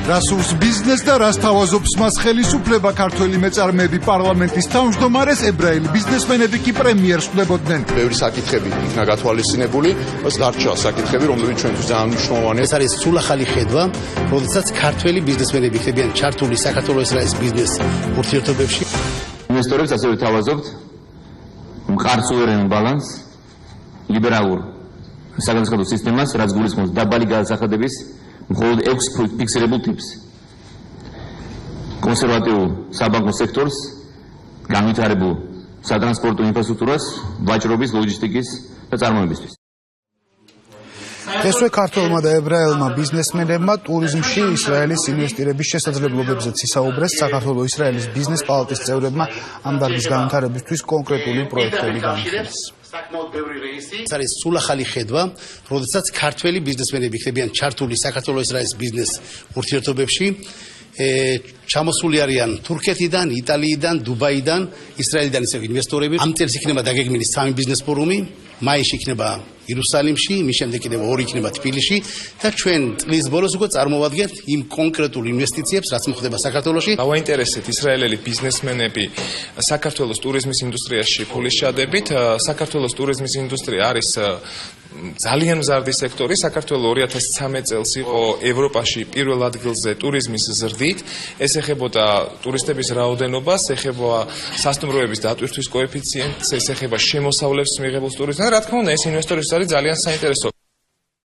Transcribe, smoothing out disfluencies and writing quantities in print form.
რას ურს ბიზნეს და რას თავაზობს მას ხელისუფლება ქართველი მეწარმეები პარლამენტის თავმჯდომარეს ებრაელი ბიზნესმენები კი პრემიერს ხვდებოდნენ. Ბევრი საკითხები იქნა გათვალისწინებული, მას დარჩა საკითხები, რომლებიც ჩვენთვის ძალიან მნიშვნელოვანია. ეს არის სულ ახალი ხედვა, როდესაც ქართველი ბიზნესმენები ხდებიან ჩართული საქართველოს-ისრაელის ბიზნეს ურთიერთობებში. ინვესტორებს ასევე თავაზობთ მყარ სუვერენულ ბალანსს, ლიბერალურ საგანცხადო სისტემას, რაც გულისხმობს დაბალი გადასახადების მხოლოდ 6 ფიქსირებულ ტიპს. კონსერვატიულ საბანკო სექტორს, განვითარებულ სატრანსპორტო ინფრასტრუქტურას, ვაჭრობის, ლოჯისტიკის და წარმოებისთვის. ესვე ქართველმა და ებრაელმა ბიზნესმენებმა ტურიზმში ისრაელის ინვესტირების შესაძლებლობებზეც ისაუბრეს. საქართველოს-ისრაელის ბიზნეს პალატის წევრებმა ამ დარგის განვითარებისთვის კონკრეტული პროექტები განხილეს. ეს არის სულ ახალი ხედვა, როდესაც ქართველი ბიზნესმენები ხდებიან ჩართული საქართველოს-ისრაელის ბიზნეს ურთიერთობებში. ჩამოსული არიან თურქეთიდან, იტალიიდან, დუბაიდან, ისრაელიდან ისე ინვესტორები. ამ წელს იქნება დაგეგმილი 3 ბიზნეს ფორუმი, მაისში იქნება იერუსალიმში, მის შემდეგ იქნება 2 იქნება თბილისში და ჩვენ წლის ბოლოს უკვე წარმოვადგენთ იმ კონკრეტულ ინვესტიციებს, რაც მოხდება საქართველოში. დავაინტერესეთ ისრაელელი ბიზნესმენები საქართველოს ტურიზმის ინდუსტრიაში ფულის ჩადებით. საქართველოს ტურიზმის ინდუსტრია არის ძალიან მზარდი სექტორი. საქართველოს 2013 წელს იყო ევროპაში პირველ ადგილზე ტურიზმის ზრდით. ეს ეხებოდა ტურისტების რაოდენობას, ეხება სასტუმროების დატვირთვის კოეფიციენტს, ეს ეხება შემოსავლებს მიღებულ ტურიზმს. რა თქმა უნდა, ეს ინვესტორებს არის ძალიან საინტერესო.